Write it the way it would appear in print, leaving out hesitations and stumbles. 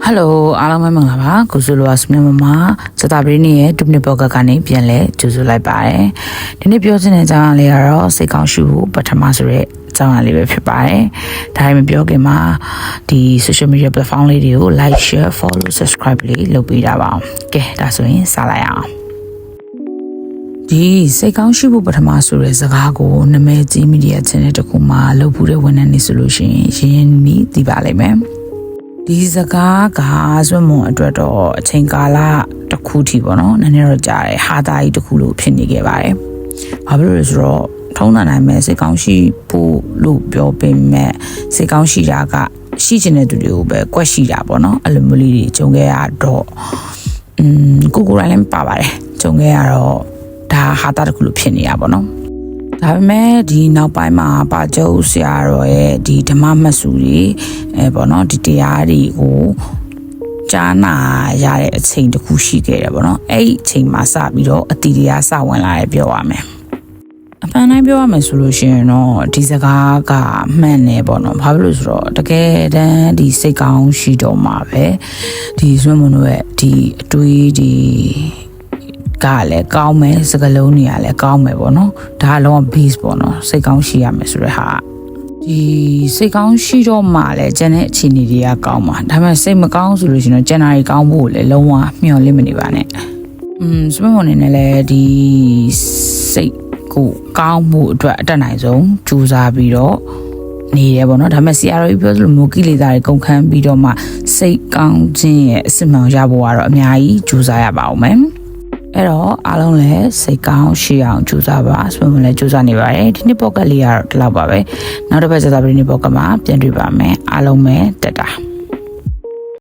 Hello အားလုံးပဲမင်္ဂလာပါကိုစုလိုအစမြမမစတာပရီနီရဲ့2မိနစ်ပေါ့ကကနေပြန်လဲကြိုဆိုလိုက်ပါတယ်ဒီနေ့ပြောချင်တဲ့အကြောင်းအရာလေးကတော့စိတ်ကောင်းရှုဖို့ပထမဆိုတဲ့အကြောင်းအရာလေးပဲဖြစ်ပါတယ်ဒါမှမပြောခင်မှာဒီ social media platform လေးတွေကို like share follow subscribe လေးလုပ်ပေးတာပါကဲဒါဆိုရင်စလိုက်အောင်ဒီစိတ်ကောင်းရှိဖို့ပထမဆိုတဲ့စကားကိုနာမည်ကြီးမီဒီယာ channel တစ်ခုမှာလုပ်ဖို့တဲ့ဝန်ထမ်းနေဆိုလို့ရှိရင်ရင်းနှီးသိပါလိမ့်မယ်ဒီစကားကစွန့်မွန်အတွက်တော့အချိန်ကာလတစ်ခုထိပေါ့နော်နည်းနည်းတော့ကြာတယ်ဟာတာကြီးတစ်ခုလို့ဖြစ်နေခဲ့ပါတယ်ဘာဖြစ်လို့လဲဆိုတော့ထုံးတာနိုင်မဲ့စိတ်ကောင်းရှိဖို့လို့ပြောပေမဲ့စိတ်ကောင်းရှိတာကရှိချင်တဲ့သူတွေကိုပဲကွက်ရှိတာပေါ့နော်အဲ့လိုမျိုးလေးတွေဂျုံခဲ့ရတော့ကိုယ်လည်းပါပါတယ်ဂျုံခဲ့ရတော့ဒါဟာတာတစ်ခုလို့ဖြစ်နေတာပေါ့နော်ဒါပေမဲ့ဒီနောက်ပိုင်းမှာပါကျုပ်ဆရာတော်ရဲ့ဒီဓမ္မမတ်စုတွေပေါ့နော်ဒီတရားတွေကိုကြားနာရတဲ့အချိန်တစ်ခုရှိခဲ့တယ်ပေါ့နော်အဲ့ဒီအချိန်မှာစပြီးတော့အတီတရားစဝင်လာတယ်ပြောရမယ်အမှန်တိုင်းပြောရမယ်ဆိုလို့ရှိရင်တော့ဒီစကားကမှန်တယ်ပေါ့နော်ဘာဖြစ်လို့ဆိုတော့တကယ်တမ်းဒီစိတ်ကောင်းရှိတော့မှာပဲဒီစွမ်းမွန်တို့ရဲ့ဒီအတွေးဒီကလည်းကောင်းမယ်စကလုံးတွေကလည်းကောင်းမယ်ပေါ့နော်ဒါလုံးဝ base ပေါ့နော်စိတ်ကောင်းရှိရမယ်ဆိုတဲ့ဟာဒီစိတ်ကောင်းရှိတော့မှလည်းကျန်တဲ့အခြေအနေတွေကကောင်းမှာဒါပေမဲ့စိတ်မကောင်းဆိုလို့ရှိရင်တော့ကျန်တာတွေကောင်းဖို့လည်းလုံးဝမျှော်လင့်မနေပါနဲ့စမမနေနဲ့လည်းဒီစိတ်ကိုကောင်းမှုအတွက်အတက်နိုင်ဆုံးကြိုးစားပြီးတော့နေရပေါ့နော်ဒါပေမဲ့ဆရာတော်ကြီးပြောသလိုမျိုးကိလေသာတွေကုန်ခန်းပြီးတော့မှစိတ်ကောင်းခြင်းရဲ့အစစ်မှန်ရဖို့ကတော့အများကြီးကြိုးစားရပါဦးမယ်အဲ့တော့အားလုံးလည်းစိတ်ကောင်းရှိအောင်ကြိုးစားပါစမမလည်းကြိုးစားနေပါတယ်ဒီနေ့ပေါ့ကတ်လေးကတော့ဒီလောက်ပါပဲနောက်တစ်ပတ်ကျသာပရိနေ့ပေါ့ကမှာပြန်တွေ့ပါမယ်အားလုံးပဲတက်တာ